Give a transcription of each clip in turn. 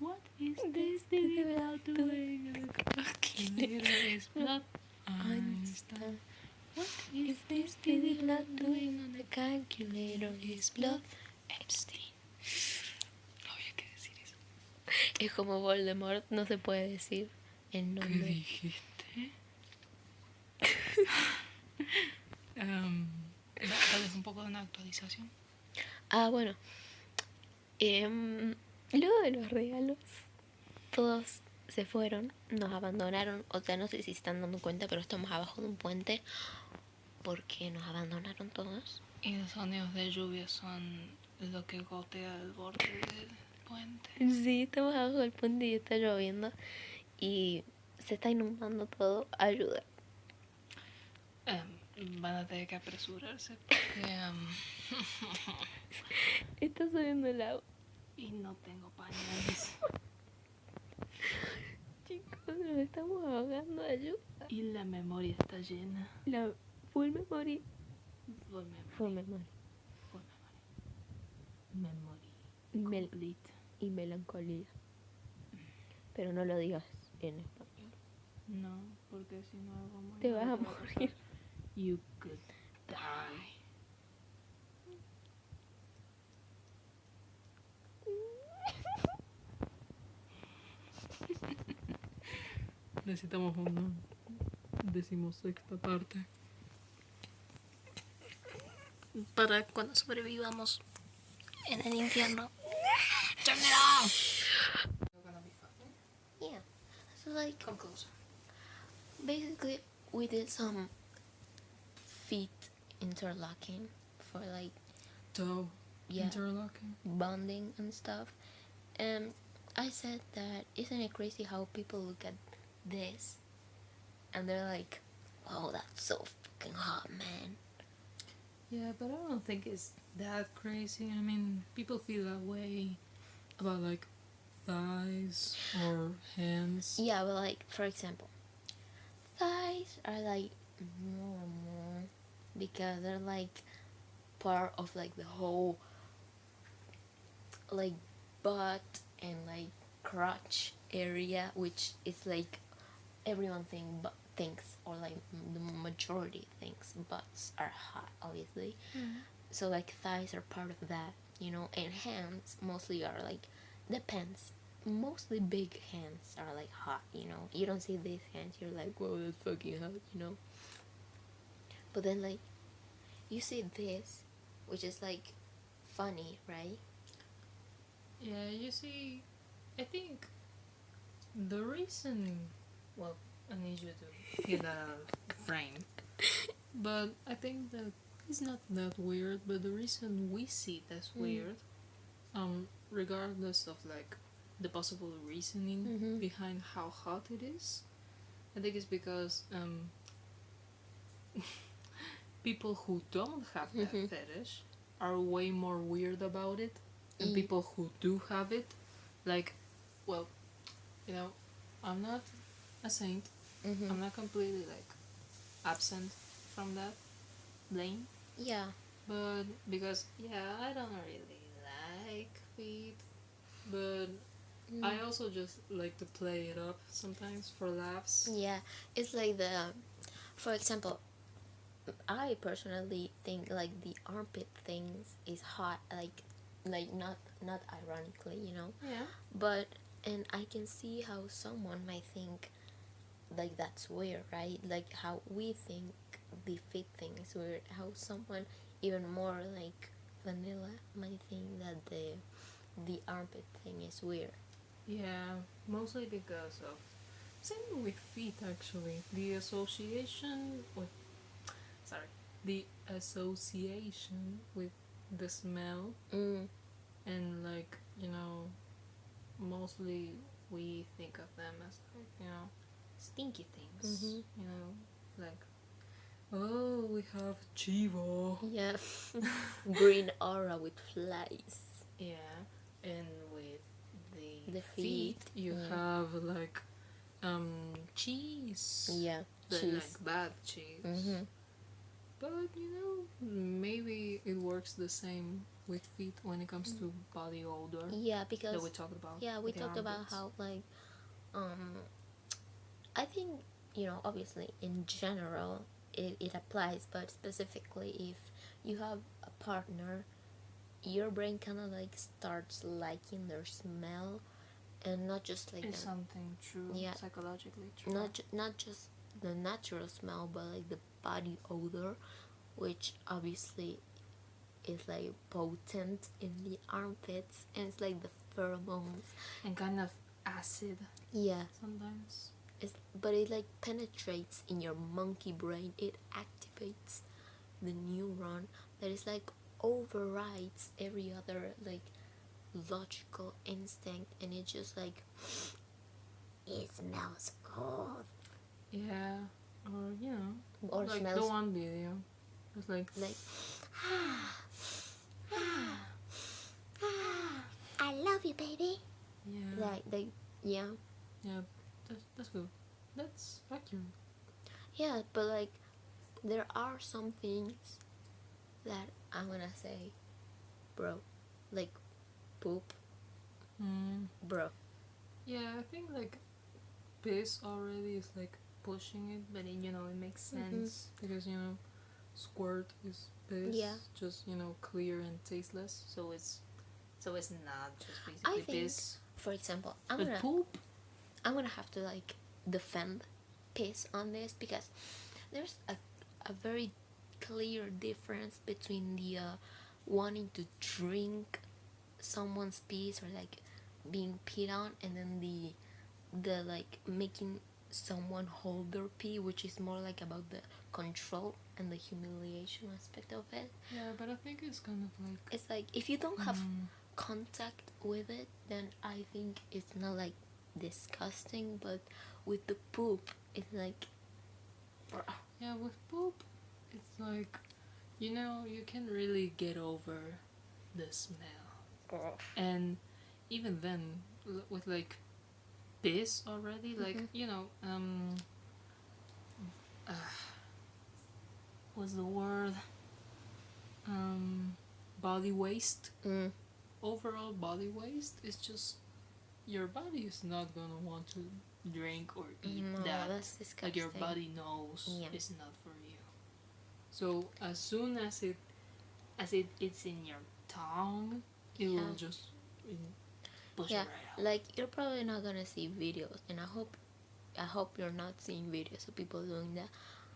What is this titty blood doing? Calculator is blood. Einstein. What is this titty blood doing on the calculator is blood? Epstein. No había que decir eso. Es como Voldemort, no se puede decir el ¿Qué nombre. dijiste? Dales un poco de una actualización. Ah, bueno. Luego de los regalos, todos se fueron, nos abandonaron. O sea, no sé si se están dando cuenta, pero estamos abajo de un puente porque nos abandonaron todos. Y los sonidos de lluvia son lo que gotea el borde del puente. Sí, estamos abajo del puente y está lloviendo y se está inundando todo. Ayuda. Van a tener que apresurarse porque... Está subiendo el agua. y no tengo pañales. Chicos, nos estamos ahogando, ayuda. Y la memoria está llena. La full memory. Full memory. Full memory. Full memory. Memory. Complete. Y melancolía. Pero no lo digas en español. No, porque si no algo malo Te vas a morir. You could die. Necesitamos una 16ª parte para cuando sobrevivamos en el infierno. Turn it off. You're gonna be fucking. Yeah. So like, Come closer. basically we did some feet interlocking for like Toe Yeah. interlocking. bonding and stuff. And I said that isn't it crazy how people look at this and they're like, wow, that's so fucking hot, man. Yeah, but I don't think it's that crazy. I mean, people feel that way about like thighs or hands. Yeah, but like, for example, thighs are like normal because they're like part of like the whole like butt and like crotch area, which is like everyone thinks or like the majority thinks butts are hot, obviously. So like thighs are part of that, you know, and hands mostly are like, depends. Mostly big hands are like hot, you know. You don't see these hands, you're like, whoa, that's fucking hot, you know. But then like you see this, which is like funny, right? Yeah, you see, I think the reason, well, I need you to get that out of frame, but I think that it's not that weird, but the reason we see it as weird, regardless of like the possible reasoning behind how hot it is, I think it's because people who don't have that fetish are way more weird about it, and people who do have it, like, well, you know, I'm not a saint. I'm not completely like absent from that blame, Yeah. but because I don't really like feet, but I also just like to play it up sometimes for laughs. Yeah, it's like for example, I personally think like the armpit things is hot, like not ironically, you know. Yeah. But and I can see how someone might think like that's weird, right? Like how we think the fit thing is weird. How someone even more like vanilla might think that the armpit thing is weird. Yeah, mostly because of same with feet actually. The association with the smell and like, you know, mostly we think of them as like, you know, stinky things. You know, like, oh, we have chivo. Yeah. Green aura with flies. Yeah, and with The feet feet, you have like cheese. Yeah, The, cheese. like bad cheese. But you know, maybe it works the same with feet when it comes to body odor. Yeah, That because we talked about. yeah, we with the talked about armpits. how like I think, you know, obviously in general it applies, but specifically if you have a partner, your brain kind of like starts liking their smell, and not just like It's something true, yeah, psychologically true. not just the natural smell, but like the body odor, which obviously is like potent in the armpits, and it's like the pheromones and kind of acid. Yeah, sometimes. But it like penetrates in your monkey brain. It activates the neuron that is like overrides every other like logical instinct, and it just like it smells good. Yeah, or you know, or like smells the one video. It's like I love you, baby. Yeah. Yeah. Yeah, that's good. That's accurate. Yeah, but like there are some things that I'm gonna say, bro, like poop, bro. Yeah, I think like piss already is like pushing it, but you know it makes sense because you know squirt is piss, just you know clear and tasteless, so it's not just basically piss. For example, poop. I'm gonna have to like defend piss on this because there's a very clear difference between the wanting to drink someone's piss or like being peed on, and then the like making someone hold their pee, which is more like about the control and the humiliation aspect of it. Yeah, but I think it's kind of like it's like if you don't have contact with it, then I think it's not like disgusting, but with the poop it's like yeah, with poop it's like you know you can't really get over the smell. And even then with like piss already, like you know what's the word, body waste. Overall body waste is just your body is not gonna want to drink or eat that. That's disgusting. Like your body knows it's not for you. So as soon as it's in your tongue, it will just push it right out. Like you're probably not gonna see videos, and I hope you're not seeing videos of people doing that,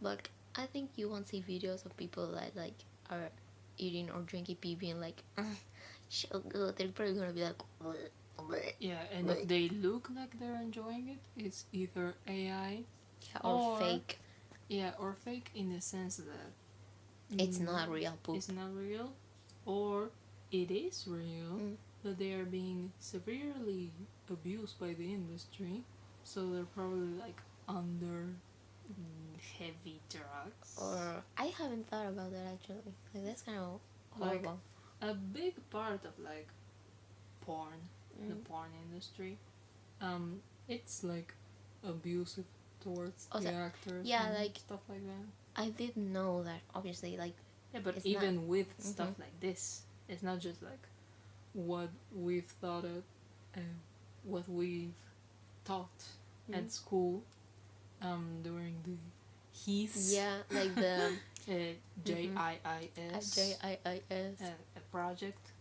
but I think you won't see videos of people that like are eating or drinking pee being like so good. They're probably gonna be like yeah, and if they look like they're enjoying it, it's either AI or fake. Yeah, or fake in the sense that it's not real poop. It's not real, or it is real, but they are being severely abused by the industry, so they're probably like under heavy drugs. Or I haven't thought about that actually. Like that's kind of horrible. Like, a big part of like porn, the porn industry, it's like abusive towards the actors. Yeah, and like stuff like that. I didn't know that. Obviously, like yeah, but even with stuff like this, it's not just like what we've thought of, what we've taught at school, during the HEIS. Yeah, like the JIIS. JIIS. A project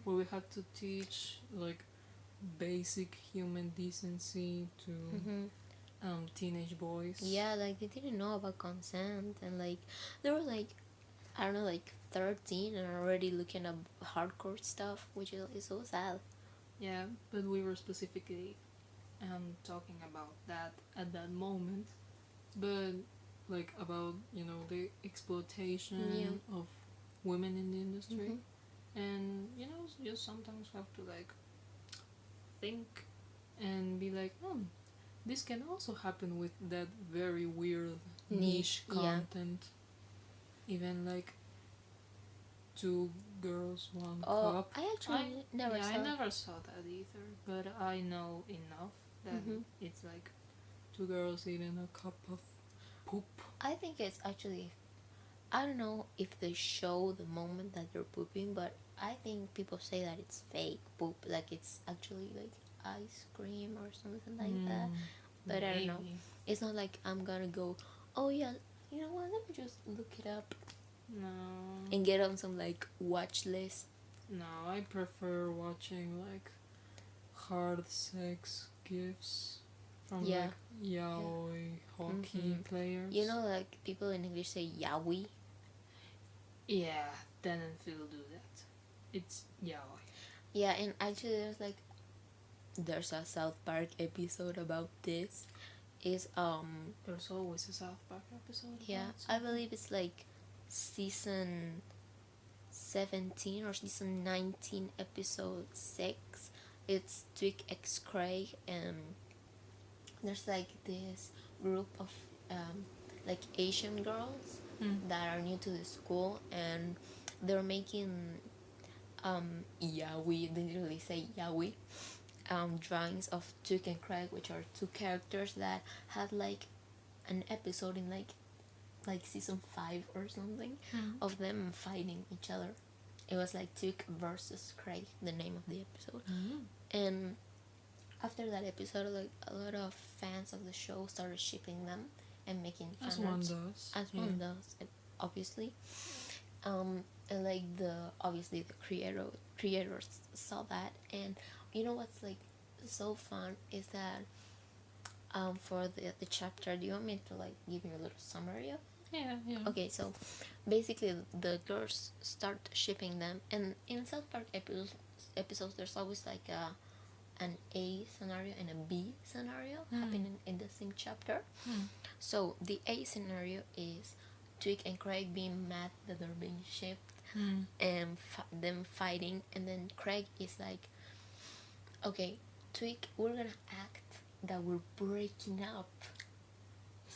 where we had to teach like basic human decency to teenage boys. Yeah, like they didn't know about consent, and like they were like, I don't know, like 13 and already looking at hardcore stuff, which is so sad. Yeah, but we were specifically talking about that at that moment, but like about you know the exploitation of women in the industry, and you know you sometimes have to like think and be like, this can also happen with that very weird niche content. Even like 2 girls 1 cup. I actually never saw that either, but I know enough that it's like 2 girls eating a cup of poop. I think it's actually I don't know if they show the moment that they're pooping, but I think people say that it's fake poop, like it's actually like ice cream or something like that. But I don't know. Maybe. It's not like I'm gonna go, oh yeah, you know what, let me just look it up No. and get on some like watch list. No, I prefer watching like hard sex gifs from Yeah. like yaoi hockey players. You know, like people in English say yaoi. Yeah, Dan and Phil do that. It's yaoi. Yeah, and actually there's a South Park episode about this. Is There's always a South Park episode. yeah, I believe it's like season 17 or season 19, episode 6. It's Twig X Craig, and there's like this group of like Asian girls that are new to the school, and they're making yaoi, they literally say yaoi, drawings of Twig and Craig, which are two characters that had like an episode in like season 5 or something of them fighting each other. It was like Twig versus Craig, the name of the episode. And after that episode, like a lot of fans of the show started shipping them and making fan As one arts. does. As one does, obviously. And like obviously the creators saw that, and you know what's like so fun is that for the chapter, do you want me to like give you a little summary of? Yeah. Okay, so basically the girls start shipping them, and in South Park episodes there's always like an A scenario and a B scenario happening in the same chapter. So the A scenario is Twig and Craig being mad that they're being shipped and them fighting, and then Craig is like, okay, Twig, we're gonna act that we're breaking up,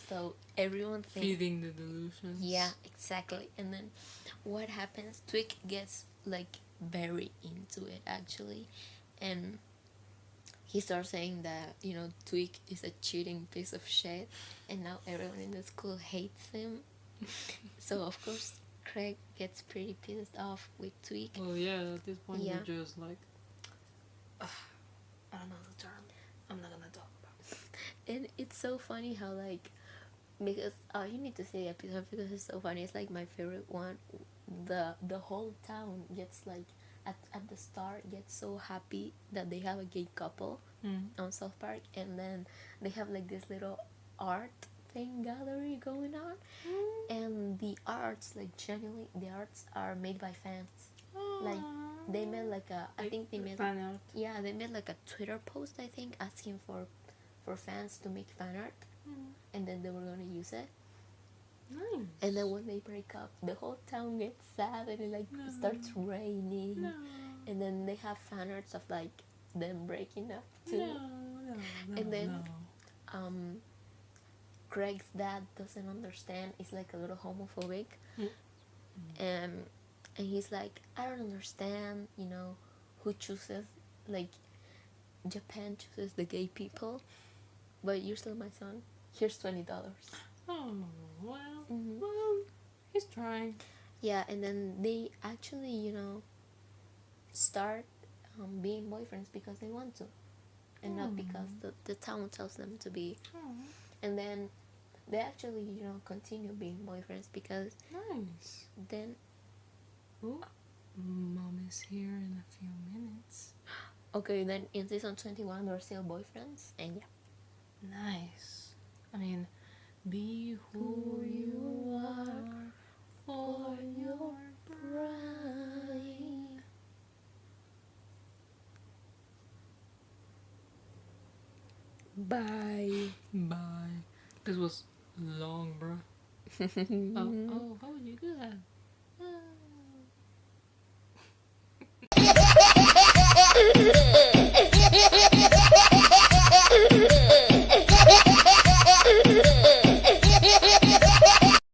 so everyone thinks, Feeding the delusions. yeah, exactly. And then what happens, Twig gets like very into it actually, and he starts saying that, you know, Twig is a cheating piece of shit, and now everyone in the school hates him. So of course Craig gets pretty pissed off with Twig. Well, yeah, at this point Yeah. you're just like, I don't know the term. I'm not gonna talk about it. And it's so funny how like, because you need to see the episode because it's so funny. It's like my favorite one. The whole town gets like at the start gets so happy that they have a gay couple on South Park, and then they have like this little art thing gallery going on, and the arts, like genuinely the arts are made by fans. Like they made like I think they made fan art. yeah, they made like a Twitter post, I think, asking for fans to make fan art, and then they were gonna use it. Nice. And then when they break up, the whole town gets sad, and it like starts raining. And then they have fan arts of like them breaking up too. And then Craig's dad doesn't understand. It's like a little homophobic, and he's like, I don't understand, you know, who chooses, like Japan chooses the gay people, but you're still my son. Here's $20. Oh, well, well, he's trying. Yeah, and then they actually, you know, start being boyfriends because they want to, and not because the town tells them to be. And then they actually, you know, continue being boyfriends because Nice. then, Ooh, Mom is here in a few minutes. okay, then in season 21 they're still boyfriends, and yeah. Nice. I mean, be who you are for your pride. Bye. Bye. This was long, bro. Oh, how would you do that?